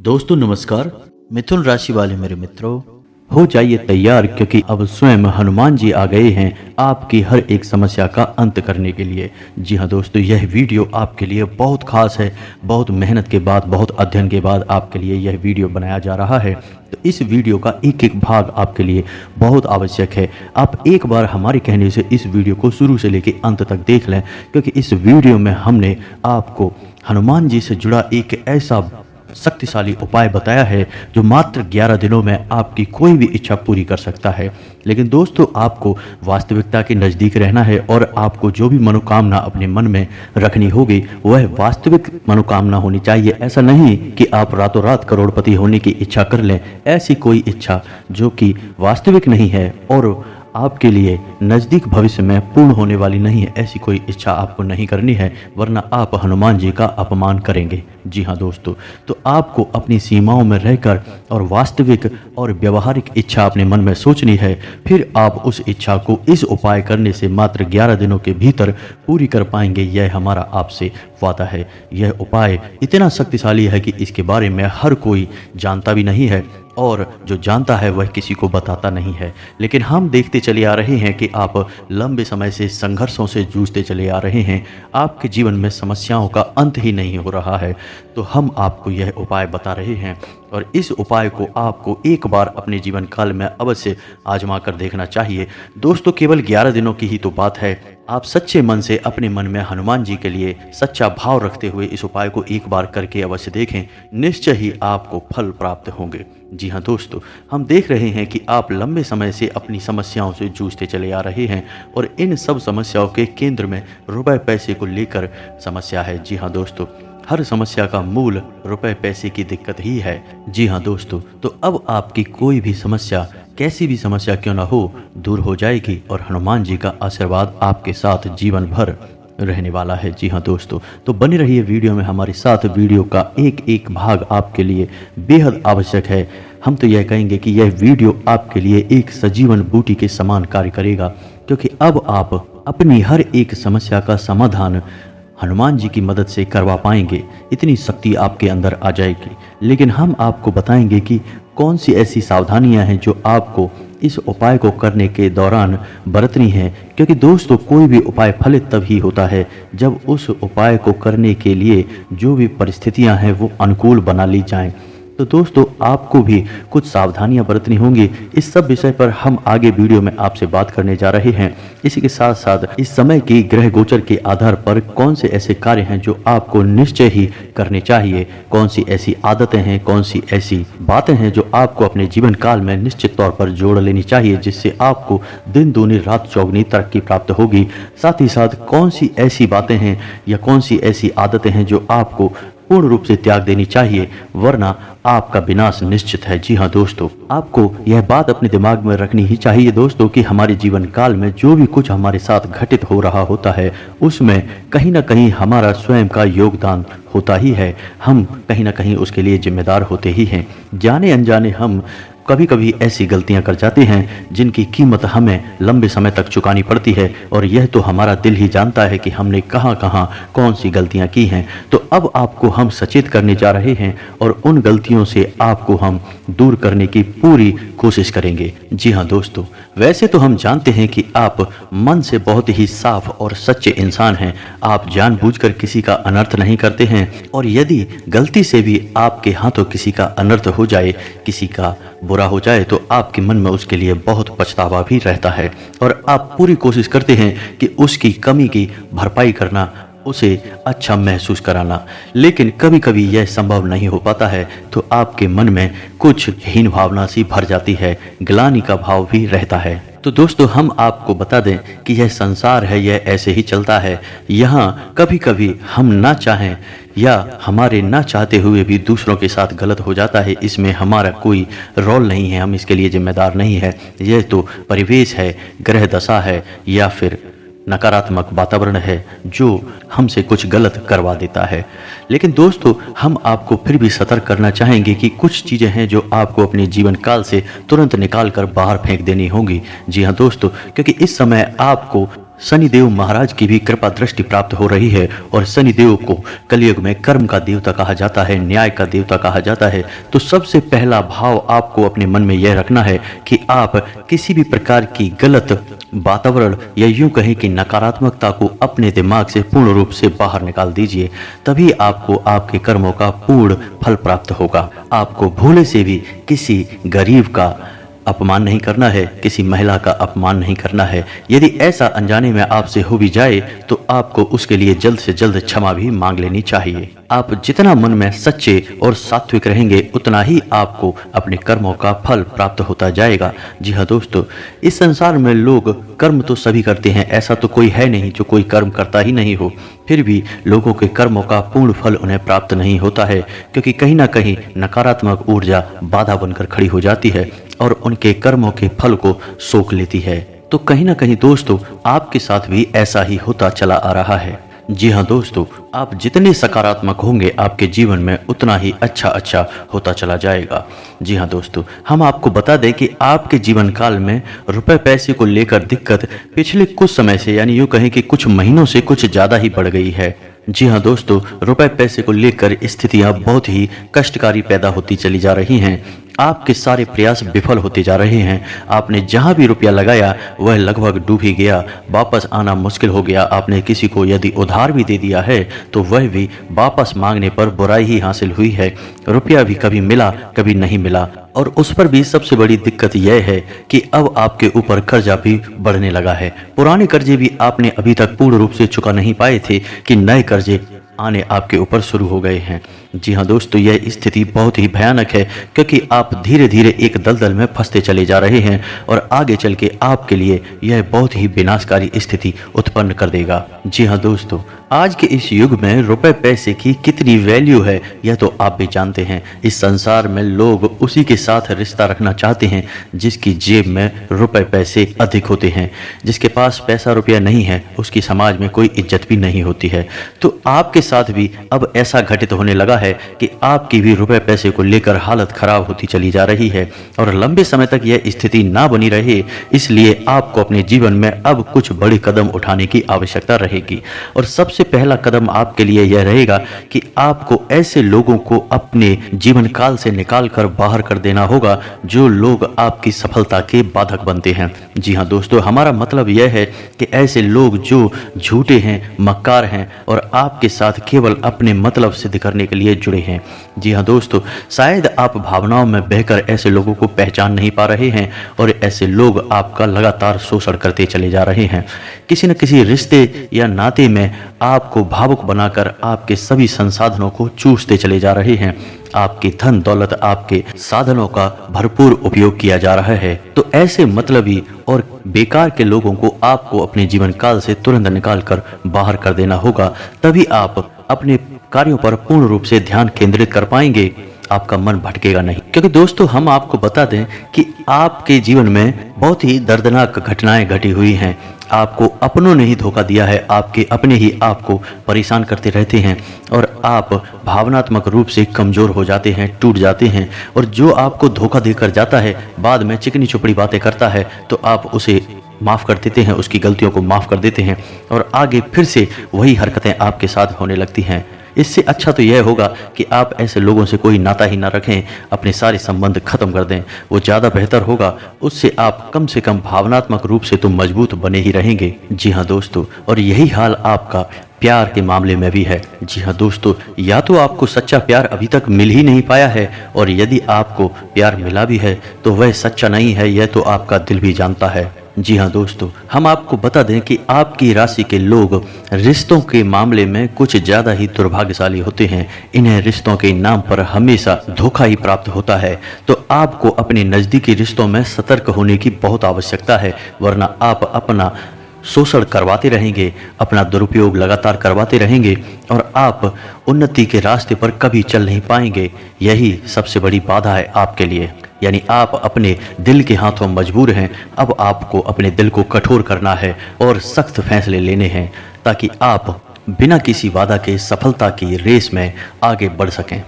दोस्तों नमस्कार। मिथुन राशि वाले मेरे मित्रों, हो जाइए तैयार क्योंकि अब स्वयं हनुमान जी आ गए हैं आपकी हर एक समस्या का अंत करने के लिए। जी हाँ दोस्तों, यह वीडियो आपके लिए बहुत खास है। बहुत मेहनत के बाद, बहुत अध्ययन के बाद आपके लिए यह वीडियो बनाया जा रहा है। तो इस वीडियो का एक एक भाग आपके लिए बहुत आवश्यक है। आप एक बार हमारे कहने से इस वीडियो को शुरू से लेकर अंत तक देख लें, क्योंकि इस वीडियो में हमने आपको हनुमान जी से जुड़ा एक ऐसा शक्तिशाली उपाय बताया है जो मात्र 11 दिनों में आपकी कोई भी इच्छा पूरी कर सकता है। लेकिन दोस्तों, आपको वास्तविकता के नज़दीक रहना है और आपको जो भी मनोकामना अपने मन में रखनी होगी वह वास्तविक मनोकामना होनी चाहिए। ऐसा नहीं कि आप रातों रात करोड़पति होने की इच्छा कर लें। ऐसी कोई इच्छा जो कि वास्तविक नहीं है और आपके लिए नज़दीक भविष्य में पूर्ण होने वाली नहीं है, ऐसी कोई इच्छा आपको नहीं करनी है, वरना आप हनुमान जी का अपमान करेंगे। जी हाँ दोस्तों, तो आपको अपनी सीमाओं में रहकर और वास्तविक और व्यवहारिक इच्छा अपने मन में सोचनी है। फिर आप उस इच्छा को इस उपाय करने से मात्र 11 दिनों के भीतर पूरी कर पाएंगे। यह हमारा आपसे वादा है। यह उपाय इतना शक्तिशाली है कि इसके बारे में हर कोई जानता भी नहीं है और जो जानता है वह किसी को बताता नहीं है। लेकिन हम देखते चले आ रहे हैं कि आप लंबे समय से संघर्षों से जूझते चले आ रहे हैं। आपके जीवन में समस्याओं का अंत ही नहीं हो रहा है। तो हम आपको यह उपाय बता रहे हैं और इस उपाय को आपको एक बार अपने जीवन काल में अवश्य आजमा कर देखना चाहिए। दोस्तों, केवल 11 दिनों की ही तो बात है। आप सच्चे मन से अपने मन में हनुमान जी के लिए सच्चा भाव रखते हुए इस उपाय को एक बार करके अवश्य देखें। निश्चय ही आपको फल प्राप्त होंगे। जी हाँ दोस्तों, हम देख रहे हैं कि आप लंबे समय से अपनी समस्याओं से जूझते चले आ रहे हैं और इन सब समस्याओं के केंद्र में रुपए पैसे को लेकर समस्या है। जी हाँ दोस्तों, हर समस्या का मूल रुपए पैसे की दिक्कत ही है। जी हाँ दोस्तों, तो अब आपकी कोई भी समस्या, कैसी भी समस्या क्यों ना हो, दूर हो जाएगी और हनुमान जी का आशीर्वाद आपके साथ जीवन भर रहने वाला है। जी हाँ दोस्तों, तो बने रहिए वीडियो में हमारे साथ। वीडियो का एक एक भाग आपके लिए बेहद आवश्यक है। हम तो यह कहेंगे कि यह वीडियो आपके लिए एक सजीवन बूटी के समान कार्य करेगा, क्योंकि अब आप अपनी हर एक समस्या का समाधान हनुमान जी की मदद से करवा पाएंगे। इतनी शक्ति आपके अंदर आ जाएगी। लेकिन हम आपको बताएंगे कि कौन सी ऐसी सावधानियां हैं जो आपको इस उपाय को करने के दौरान बरतनी है। क्योंकि दोस्तों, कोई भी उपाय फलित तभी होता है जब उस उपाय को करने के लिए जो भी परिस्थितियां हैं वो अनुकूल बना ली जाएं। तो दोस्तों, आपको भी कुछ सावधानियां बरतनी होंगी। इस सब विषय पर हम आगे वीडियो में आपसे बात करने जा रहे हैं। इसी के साथ साथ इस समय की ग्रह गोचर के आधार पर कौन से ऐसे कार्य हैं जो आपको निश्चय ही करने चाहिए, कौन सी ऐसी आदतें हैं, कौन सी ऐसी बातें हैं जो आपको अपने जीवन काल में निश्चित तौर पर जोड़ लेनी चाहिए, जिससे आपको दिन दूनी रात चौगुनी तरक्की प्राप्त होगी। साथ ही साथ कौन सी ऐसी बातें हैं या कौन सी ऐसी आदतें हैं जो आपको पूर्ण रूप से त्याग देनी चाहिए, वरना आपका विनाश निश्चित है। जी हाँ दोस्तों, आपको यह बात अपने दिमाग में रखनी ही चाहिए दोस्तों कि हमारे जीवन काल में जो भी कुछ हमारे साथ घटित हो रहा होता है उसमें कहीं ना कहीं हमारा स्वयं का योगदान होता ही है। हम कहीं ना कहीं उसके लिए जिम्मेदार होते ही हैं। जाने अनजाने हम कभी कभी ऐसी गलतियां कर जाते हैं जिनकी कीमत हमें लंबे समय तक चुकानी पड़ती है, और यह तो हमारा दिल ही जानता है कि हमने कहां कहां कौन सी गलतियां की हैं। तो अब आपको हम सचेत करने जा रहे हैं और उन गलतियों से आपको हम दूर करने की पूरी कोशिश करेंगे। जी हाँ दोस्तों, वैसे तो हम जानते हैं कि आप मन से बहुत ही साफ और सच्चे इंसान हैं। आप जानबूझकर किसी का अनर्थ नहीं करते हैं, और यदि गलती से भी आपके हाथों किसी का अनर्थ हो जाए, किसी का बुरा हो जाए, तो आपके मन में उसके लिए बहुत पछतावा भी रहता है और आप पूरी कोशिश करते हैं कि उसकी कमी की भरपाई करना, उसे अच्छा महसूस कराना। लेकिन कभी कभी यह संभव नहीं हो पाता है, तो आपके मन में कुछ हीन भावना सी भर जाती है, ग्लानि का भाव भी रहता है। तो दोस्तों, हम आपको बता दें कि यह संसार है, यह ऐसे ही चलता है। यहाँ कभी कभी हम ना चाहें या हमारे ना चाहते हुए भी दूसरों के साथ गलत हो जाता है। इसमें हमारा कोई रोल नहीं है, हम इसके लिए जिम्मेदार नहीं है। यह तो परिवेश है, ग्रह दशा है या फिर नकारात्मक वातावरण है जो हमसे कुछ गलत करवा देता है। लेकिन दोस्तों, हम आपको फिर भी सतर्क करना चाहेंगे कि कुछ चीज़ें हैं जो आपको अपने जीवन काल से तुरंत निकाल कर बाहर फेंक देनी होंगी। जी हाँ दोस्तों, क्योंकि इस समय आपको शनिदेव महाराज की भी कृपा दृष्टि प्राप्त हो रही है और शनिदेव को कलयुग में कर्म का देवता कहा जाता है, न्याय का देवता कहा जाता है। तो सबसे पहला भाव आपको अपने मन में यह रखना है कि आप किसी भी प्रकार की गलत वातावरण या यूं कहें कि नकारात्मकता को अपने दिमाग से पूर्ण रूप से बाहर निकाल दीजिए, तभी आपको आपके कर्मों का पूर्ण फल प्राप्त होगा। आपको भूले से भी किसी गरीब का अपमान नहीं करना है, किसी महिला का अपमान नहीं करना है। यदि ऐसा अनजाने में आपसे हो भी जाए तो आपको उसके लिए जल्द से जल्द क्षमा भी मांग लेनी चाहिए। आप जितना मन में सच्चे और सात्विक रहेंगे उतना ही आपको अपने कर्मों का फल प्राप्त होता जाएगा। जी हाँ दोस्तों, इस संसार में लोग कर्म तो सभी करते हैं, ऐसा तो कोई है नहीं जो कोई कर्म करता ही नहीं हो। फिर भी लोगों के कर्मों का पूर्ण फल उन्हें प्राप्त नहीं होता है, क्योंकि कहीं ना कहीं नकारात्मक ऊर्जा बाधा बनकर खड़ी हो जाती है और उनके कर्मों के फल को सोख लेती है। तो कहीं ना कहीं दोस्तों आपके साथ भी ऐसा ही होता चला आ रहा है। जी हाँ दोस्तों, आप जितने सकारात्मक होंगे आपके जीवन में उतना ही अच्छा होता चला जाएगा। जी हाँ दोस्तों, हम आपको बता दें कि आपके जीवन काल में रुपए पैसे को लेकर दिक्कत पिछले कुछ समय से, यानी यूँ कहें कि कुछ महीनों से कुछ ज़्यादा ही बढ़ गई है। जी हाँ दोस्तों, रुपए पैसे को लेकर स्थितियां बहुत ही कष्टकारी पैदा होती चली जा रही हैं। आपके सारे प्रयास विफल होते जा रहे हैं। आपने जहां भी रुपया लगाया वह लगभग डूब ही गया, वापस आना मुश्किल हो गया। आपने किसी को यदि उधार भी दे दिया है तो वह भी वापस मांगने पर बुराई ही हासिल हुई है। रुपया भी कभी मिला कभी नहीं मिला, और उस पर भी सबसे बड़ी दिक्कत यह है कि अब आपके ऊपर कर्जा भी बढ़ने लगा है। पुराने कर्जे भी आपने अभी तक पूर्ण रूप से चुका नहीं पाए थे कि नए कर्जे आने आपके ऊपर शुरू हो गए हैं। जी हाँ दोस्तों, यह स्थिति बहुत ही भयानक है, क्योंकि आप धीरे धीरे एक दलदल में फंसते चले जा रहे हैं और आगे चल के आपके लिए यह बहुत ही विनाशकारी स्थिति उत्पन्न कर देगा। जी हाँ दोस्तों, आज के इस युग में रुपए पैसे की कितनी वैल्यू है यह तो आप भी जानते हैं। इस संसार में लोग उसी के साथ रिश्ता रखना चाहते हैं जिसकी जेब में रुपए पैसे अधिक होते हैं। जिसके पास पैसा रुपया नहीं है उसकी समाज में कोई इज्जत भी नहीं होती है। तो आपके साथ भी अब ऐसा घटित होने लगा है कि आपकी भी रुपए पैसे को लेकर हालत खराब होती चली जा रही है, और लंबे समय तक यह स्थिति ना बनी रहे इसलिए आपको अपने जीवन में अब कुछ बड़े कदम उठाने की आवश्यकता रहेगी। और सबसे पहला कदम आपके लिए यह रहेगा कि आपको ऐसे लोगों को अपने जीवन काल से निकाल कर बाहर कर देना होगा जो लोग आपकी सफलता के बाधक बनते हैं। जी हाँ दोस्तों, हमारा मतलब यह है कि ऐसे लोग जो झूठे हैं, मक्कार हैं और आपके साथ केवल अपने मतलब सिद्ध करने के लिए जुड़े हैं। जी हाँ दोस्तों, शायद आप भावनाओं में बहकर ऐसे लोगों को पहचान नहीं पा रहे हैं और ऐसे लोग आपका लगातार शोषण करते चले जा रहे हैं। किसी न किसी रिश्ते या नाते में आपको भावुक बनाकर आपके सभी संसाधनों को चूसते चले जा रहे हैं। आपकी धन दौलत, आपके साधनों का भरपूर उपयोग किया जा रहा है। तो ऐसे मतलबी और बेकार के लोगों को आपको अपने जीवन काल से तुरंत निकाल कर बाहर कर देना होगा, तभी आप अपने कार्यों पर पूर्ण रूप से ध्यान केंद्रित कर पाएंगे। आपका मन भटकेगा नहीं। क्योंकि दोस्तों, हम आपको बता दें कि आपके जीवन में बहुत ही दर्दनाक घटनाएं घटी हुई हैं। आपको अपनों ने ही धोखा दिया है, आपके अपने ही आपको परेशान करते रहते हैं और आप भावनात्मक रूप से कमज़ोर हो जाते हैं, टूट जाते हैं। और जो आपको धोखा देकर जाता है बाद में चिकनी चुपड़ी बातें करता है तो आप उसे माफ़ कर देते हैं, उसकी गलतियों को माफ़ कर देते हैं और आगे फिर से वही हरकतें आपके साथ होने लगती हैं। इससे अच्छा तो यह होगा कि आप ऐसे लोगों से कोई नाता ही ना रखें, अपने सारे संबंध खत्म कर दें, वो ज़्यादा बेहतर होगा। उससे आप कम से कम भावनात्मक रूप से तो मजबूत बने ही रहेंगे। जी हाँ दोस्तों, और यही हाल आपका प्यार के मामले में भी है। जी हाँ दोस्तों, या तो आपको सच्चा प्यार अभी तक मिल ही नहीं पाया है, और यदि आपको प्यार मिला भी है तो वह सच्चा नहीं है, यह तो आपका दिल भी जानता है। जी हाँ दोस्तों, हम आपको बता दें कि आपकी राशि के लोग रिश्तों के मामले में कुछ ज़्यादा ही दुर्भाग्यशाली होते हैं। इन्हें रिश्तों के नाम पर हमेशा धोखा ही प्राप्त होता है। तो आपको अपने नज़दीकी रिश्तों में सतर्क होने की बहुत आवश्यकता है, वरना आप अपना शोषण करवाते रहेंगे, अपना दुरुपयोग लगातार करवाते रहेंगे और आप उन्नति के रास्ते पर कभी चल नहीं पाएंगे। यही सबसे बड़ी बाधा है आपके लिए। यानी आप अपने दिल के हाथों मजबूर हैं। अब आपको अपने दिल को कठोर करना है और सख्त फैसले लेने हैं ताकि आप बिना किसी बाधा के सफलता की रेस में आगे बढ़ सकें।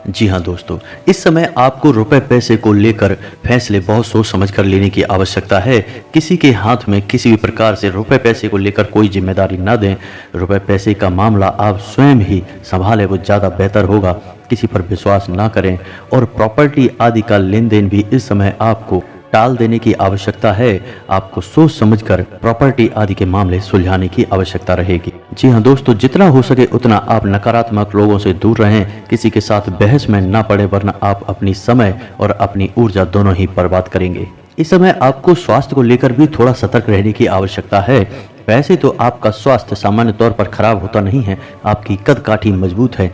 जी हाँ दोस्तों, इस समय आपको रुपए पैसे को लेकर फैसले बहुत सोच समझ कर लेने की आवश्यकता है। किसी के हाथ में किसी भी प्रकार से रुपए पैसे को लेकर कोई जिम्मेदारी ना दें। रुपए पैसे का मामला आप स्वयं ही संभालें, वो ज़्यादा बेहतर होगा। किसी पर विश्वास ना करें और प्रॉपर्टी आदि का लेन देन भी इस समय आपको टाल देने की आवश्यकता है। आपको सोच समझकर प्रॉपर्टी आदि के मामले सुलझाने की आवश्यकता रहेगी। जी हाँ दोस्तों, जितना हो सके उतना आप नकारात्मक लोगों से दूर रहें, किसी के साथ बहस में ना पड़े, वरना आप अपनी समय और अपनी ऊर्जा दोनों ही बर्बाद करेंगे। इस समय आपको स्वास्थ्य को लेकर भी थोड़ा सतर्क रहने की आवश्यकता है। वैसे तो आपका स्वास्थ्य सामान्य तौर पर खराब होता नहीं है, आपकी कद काठी मजबूत है,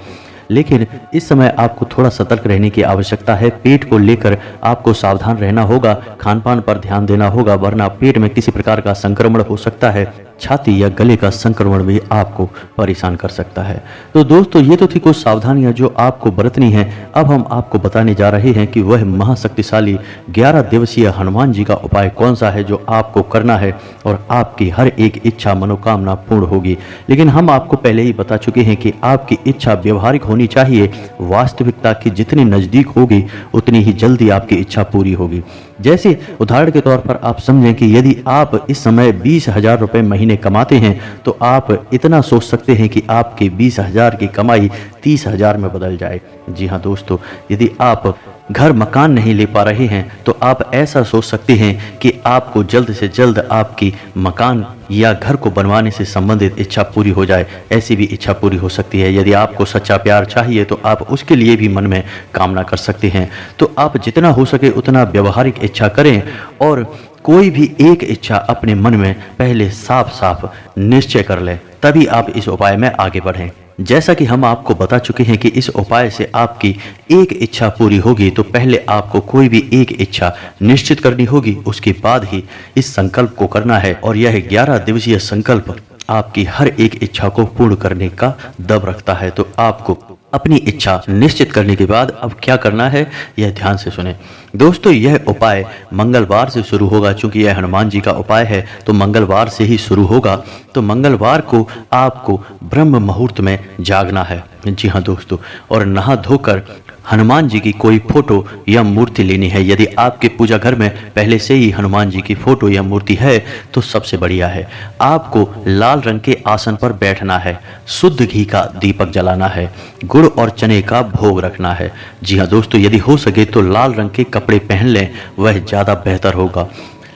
लेकिन इस समय आपको थोड़ा सतर्क रहने की आवश्यकता है। पेट को लेकर आपको सावधान रहना होगा, खान पान पर ध्यान देना होगा, वरना पेट में किसी प्रकार का संक्रमण हो सकता है। छाती या गले का संक्रमण भी आपको परेशान कर सकता है। तो दोस्तों, ये तो थी कुछ सावधानियां जो आपको बरतनी है। अब हम आपको बताने जा रहे हैं कि वह महाशक्तिशाली 11 दिवसीय हनुमान जी का उपाय कौन सा है जो आपको करना है और आपकी हर एक इच्छा मनोकामना पूर्ण होगी। लेकिन हम आपको पहले ही बता चुके हैं कि आपकी इच्छा व्यवहारिक होनी चाहिए। वास्तविकता की जितनी नज़दीक होगी उतनी ही जल्दी आपकी इच्छा पूरी होगी। जैसे उदाहरण के तौर पर आप समझें कि यदि आप इस समय 20,000 रुपये महीने कमाते हैं तो आप इतना सोच सकते हैं कि आपके 20,000 की कमाई 30,000 में बदल जाए। जी हाँ दोस्तों, यदि आप घर मकान नहीं ले पा रहे हैं तो आप ऐसा सोच सकते हैं कि आपको जल्द से जल्द आपकी मकान या घर को बनवाने से संबंधित इच्छा पूरी हो जाए। ऐसी भी इच्छा पूरी हो सकती है। यदि आपको सच्चा प्यार चाहिए तो आप उसके लिए भी मन में कामना कर सकते हैं। तो आप जितना हो सके उतना व्यवहारिक इच्छा करें और कोई भी एक इच्छा अपने मन में पहले साफ साफ निश्चय कर लें, तभी आप इस उपाय में आगे बढ़ें। जैसा कि हम आपको बता चुके हैं कि इस उपाय से आपकी एक इच्छा पूरी होगी, तो पहले आपको कोई भी एक इच्छा निश्चित करनी होगी, उसके बाद ही इस संकल्प को करना है। और यह 11 दिवसीय संकल्प आपकी हर एक इच्छा को पूर्ण करने का दम रखता है। तो आपको अपनी इच्छा निश्चित करने के बाद अब क्या करना है, यह ध्यान से सुने दोस्तों। यह उपाय मंगलवार से शुरू होगा। चूंकि यह हनुमान जी का उपाय है तो मंगलवार से ही शुरू होगा। तो मंगलवार को आपको ब्रह्म मुहूर्त में जागना है। जी हाँ दोस्तों, और नहा धोकर हनुमान जी की कोई फोटो या मूर्ति लेनी है। यदि आपके पूजा घर में पहले से ही हनुमान जी की फोटो या मूर्ति है तो सबसे बढ़िया है। आपको लाल रंग के आसन पर बैठना है, शुद्ध घी का दीपक जलाना है, गुड़ और चने का भोग रखना है। जी हाँ दोस्तों, यदि हो सके तो लाल रंग के कपड़े पहन लें, वह ज़्यादा बेहतर होगा।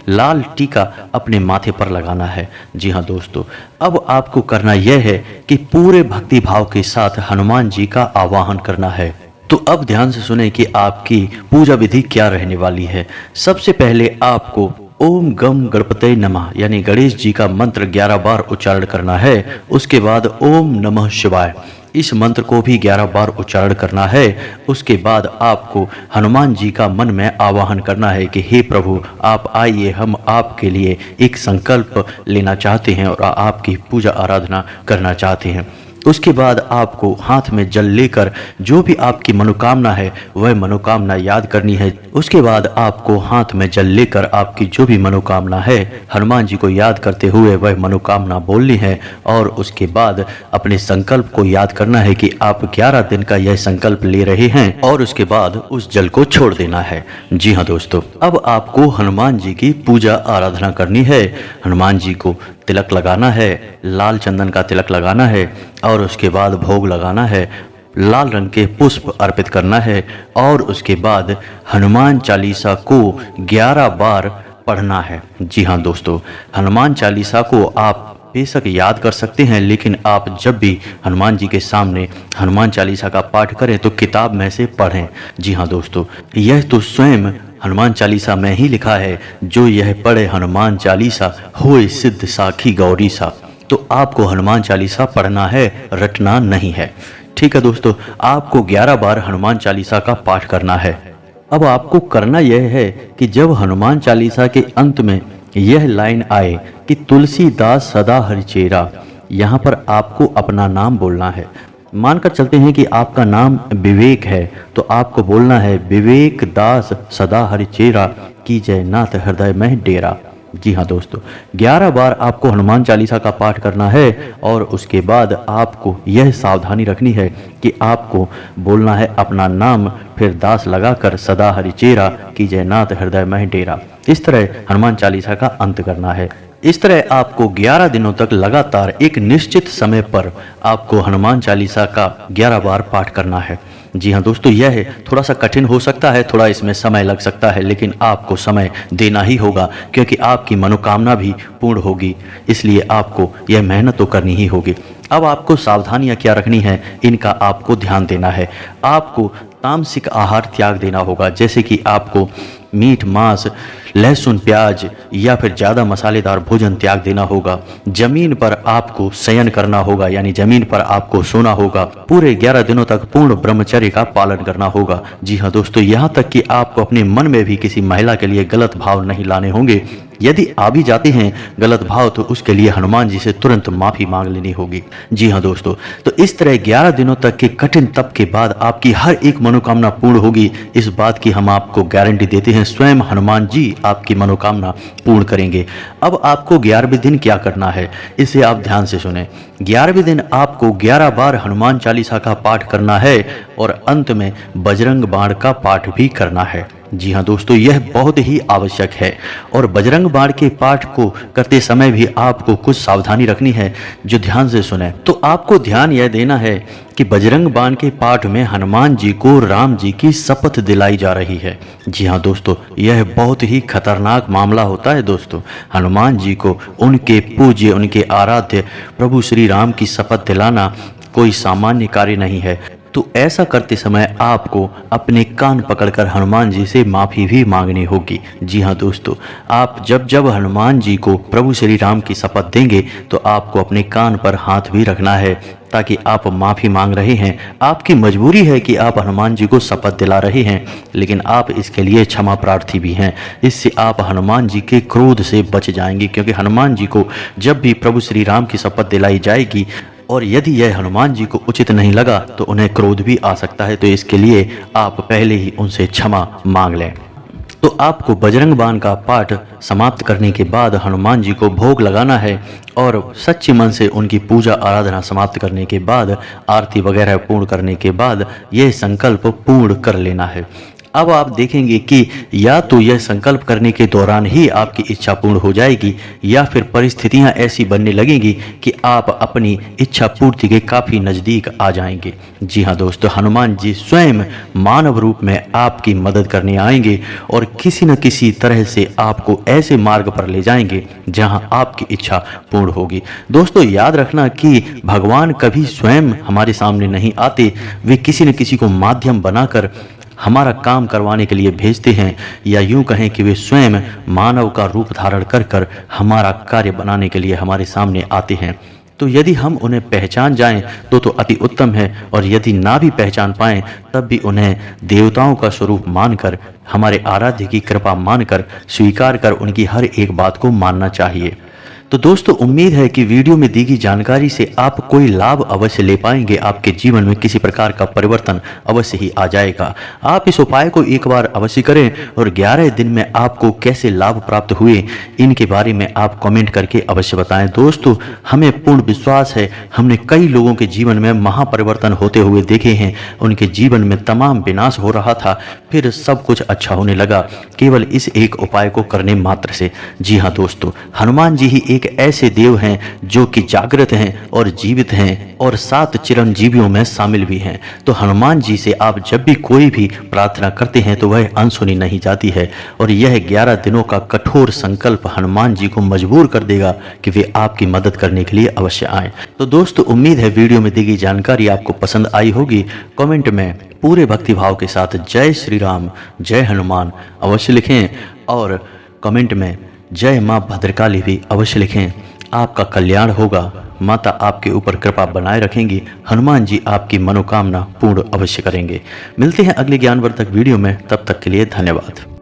लाल टीका अपने माथे पर लगाना है। जी हाँ दोस्तों, अब आपको करना यह है कि पूरे भक्ति भाव के साथ हनुमान जी का आवाहन करना है। तो अब ध्यान से सुने कि आपकी पूजा विधि क्या रहने वाली है। सबसे पहले आपको ओम गम गणपते नमः यानी गणेश जी का मंत्र 11 बार उच्चारण करना है। उसके बाद ओम नमः शिवाय इस मंत्र को भी 11 बार उच्चारण करना है। उसके बाद आपको हनुमान जी का मन में आवाहन करना है कि हे प्रभु, आप आइए, हम आपके लिए एक संकल्प लेना चाहते हैं और आपकी पूजा आराधना करना चाहते हैं। उसके बाद आपको हाथ में जल लेकर जो भी आपकी मनोकामना है वह मनोकामना याद करनी है। उसके बाद आपको हाथ में जल लेकर आपकी जो भी मनोकामना है हनुमान जी को याद करते हुए वह मनोकामना बोलनी है। और उसके बाद अपने संकल्प को याद करना है कि आप 11 दिन का यह संकल्प ले रहे हैं और उसके बाद उस जल को छोड़ देना है। जी हाँ दोस्तों, अब आपको हनुमान जी की पूजा आराधना करनी है। हनुमान जी को तिलक लगाना है, लाल चंदन का तिलक लगाना है और उसके बाद भोग लगाना है, लाल रंग के पुष्प अर्पित करना है और उसके बाद हनुमान चालीसा को 11 बार पढ़ना है। जी हाँ दोस्तों, हनुमान चालीसा को आप बेशक याद कर सकते हैं, लेकिन आप जब भी हनुमान जी के सामने हनुमान चालीसा का पाठ करें तो किताब में से पढ़ें। जी हाँ दोस्तों, यह तो स्वयं हनुमान चालीसा में ही लिखा है, जो यह पढ़े हनुमान चालीसा होए सिद्ध साखी गौरी सा। तो आपको हनुमान चालीसा पढ़ना है, रटना नहीं है। ठीक है दोस्तों, आपको 11 बार हनुमान चालीसा का पाठ करना है। अब आपको करना यह है कि जब हनुमान चालीसा के अंत में यह लाइन आए कि तुलसीदास सदा हरिचेरा, यहाँ पर आपको अपना नाम बोलना है। मानकर चलते हैं कि आपका नाम विवेक है तो आपको बोलना है, विवेक दास सदा हरिचेरा कीजय नाथ हृदय में डेरा। जी हाँ दोस्तों, 11 बार आपको हनुमान चालीसा का पाठ करना है और उसके बाद आपको यह सावधानी रखनी है कि आपको बोलना है अपना नाम, फिर दास लगाकर सदा हरिचेरा कीजय नाथ हृदय मह डेरा। इस तरह हनुमान चालीसा का अंत करना है। इस तरह आपको 11 दिनों तक लगातार एक निश्चित समय पर आपको हनुमान चालीसा का 11 बार पाठ करना है। जी हाँ दोस्तों, यह थोड़ा सा कठिन हो सकता है, थोड़ा इसमें समय लग सकता है, लेकिन आपको समय देना ही होगा क्योंकि आपकी मनोकामना भी पूर्ण होगी, इसलिए आपको यह मेहनत तो करनी ही होगी। अब आपको सावधानियां क्या रखनी है, इनका आपको ध्यान देना है। आपको तामसिक आहार त्याग देना होगा, जैसे कि आपको मीट, मांस, लहसुन, प्याज या फिर ज़्यादा मसालेदार भोजन त्याग देना होगा। जमीन पर आपको शयन करना होगा, यानी जमीन पर आपको सोना होगा। पूरे 11 दिनों तक पूर्ण ब्रह्मचर्य का पालन करना होगा। जी हाँ दोस्तों, यहाँ तक कि आपको अपने मन में भी किसी महिला के लिए गलत भाव नहीं लाने होंगे। यदि आ भी जाते हैं गलत भाव तो उसके लिए हनुमान जी से तुरंत माफ़ी मांग लेनी होगी। जी हाँ दोस्तों, तो इस तरह 11 दिनों तक के कठिन तप के बाद आपकी हर एक मनोकामना पूर्ण होगी। इस बात की हम आपको गारंटी देते हैं, स्वयं हनुमान जी आपकी मनोकामना पूर्ण करेंगे। अब आपको 11वें दिन क्या करना है, इसे आप ध्यान से सुने। 11वें दिन आपको 11 बार हनुमान चालीसा का पाठ करना है और अंत में बजरंग बाण का पाठ भी करना है। जी हाँ दोस्तों, यह बहुत ही आवश्यक है और बजरंग बाण के पाठ को करते समय भी आपको कुछ सावधानी रखनी है, जो ध्यान से सुने। तो आपको ध्यान यह देना है कि बजरंग बाण के पाठ में हनुमान जी को राम जी की शपथ दिलाई जा रही है। जी हाँ दोस्तों, यह बहुत ही खतरनाक मामला होता है दोस्तों। हनुमान जी को उनके पूज्य, उनके आराध्य प्रभु श्री राम की शपथ दिलाना कोई सामान्य कार्य नहीं है। तो ऐसा करते समय आपको अपने कान पकड़कर हनुमान जी से माफ़ी भी मांगनी होगी। जी हाँ दोस्तों, आप जब जब हनुमान जी को प्रभु श्री राम की शपथ देंगे तो आपको अपने कान पर हाथ भी रखना है, ताकि आप माफ़ी मांग रहे हैं। आपकी मजबूरी है कि आप हनुमान जी को शपथ दिला रहे हैं, लेकिन आप इसके लिए क्षमा प्रार्थी भी हैं। इससे आप हनुमान जी के क्रोध से बच जाएंगे, क्योंकि हनुमान जी को जब भी प्रभु श्री राम की शपथ दिलाई जाएगी और यदि यह हनुमान जी को उचित नहीं लगा तो उन्हें क्रोध भी आ सकता है। तो इसके लिए आप पहले ही उनसे क्षमा मांग लें। तो आपको बजरंग बाण का पाठ समाप्त करने के बाद हनुमान जी को भोग लगाना है और सच्चे मन से उनकी पूजा आराधना समाप्त करने के बाद, आरती वगैरह पूर्ण करने के बाद यह संकल्प पूर्ण कर लेना है। अब आप देखेंगे कि या तो यह संकल्प करने के दौरान ही आपकी इच्छा पूर्ण हो जाएगी, या फिर परिस्थितियां ऐसी बनने लगेंगी कि आप अपनी इच्छा पूर्ति के काफ़ी नज़दीक आ जाएंगे। जी हाँ दोस्तों, हनुमान जी स्वयं मानव रूप में आपकी मदद करने आएंगे और किसी न किसी तरह से आपको ऐसे मार्ग पर ले जाएंगे जहां आपकी इच्छा पूर्ण होगी। दोस्तों याद रखना कि भगवान कभी स्वयं हमारे सामने नहीं आते, वे किसी न किसी को माध्यम बनाकर हमारा काम करवाने के लिए भेजते हैं, या यूं कहें कि वे स्वयं मानव का रूप धारण कर कर हमारा कार्य बनाने के लिए हमारे सामने आते हैं। तो यदि हम उन्हें पहचान जाएं तो अति उत्तम है, और यदि ना भी पहचान पाएं तब भी उन्हें देवताओं का स्वरूप मानकर, हमारे आराध्य की कृपा मानकर स्वीकार कर उनकी हर एक बात को मानना चाहिए। तो दोस्तों उम्मीद है कि वीडियो में दी गई जानकारी से आप कोई लाभ अवश्य ले पाएंगे, आपके जीवन में किसी प्रकार का परिवर्तन अवश्य ही आ जाएगा। आप इस उपाय को एक बार अवश्य करें और 11 दिन में आपको कैसे लाभ प्राप्त हुए इनके बारे में आप कमेंट करके अवश्य बताएं। दोस्तों हमें पूर्ण विश्वास है, हमने कई लोगों के जीवन में महापरिवर्तन होते हुए देखे हैं। उनके जीवन में तमाम विनाश हो रहा था, फिर सब कुछ अच्छा होने लगा केवल इस एक उपाय को करने मात्र से। जी हाँ दोस्तों, हनुमान जी ही एक ऐसे देव हैं जो कि जागृत हैं और जीवित हैं और 7 चिरंजीवियों में शामिल भी हैं। तो हनुमान जी से आप जब भी कोई भी प्रार्थना करते हैं तो वह अनसुनी नहीं जाती है, और यह 11 दिनों का कठोर संकल्प हनुमान जी को मजबूर कर देगा कि वे आपकी मदद करने के लिए अवश्य आएं। तो दोस्तों उम्मीद है वीडियो में दी गई जानकारी आपको पसंद आई होगी। कमेंट में पूरे भक्तिभाव के साथ जय श्री राम, जय हनुमान अवश्य लिखें, और कमेंट में जय माँ भद्रकाली भी अवश्य लिखें। आपका कल्याण होगा, माता आपके ऊपर कृपा बनाए रखेंगी, हनुमान जी आपकी मनोकामना पूर्ण अवश्य करेंगे। मिलते हैं अगले ज्ञानवर्धक वीडियो में, तब तक के लिए धन्यवाद।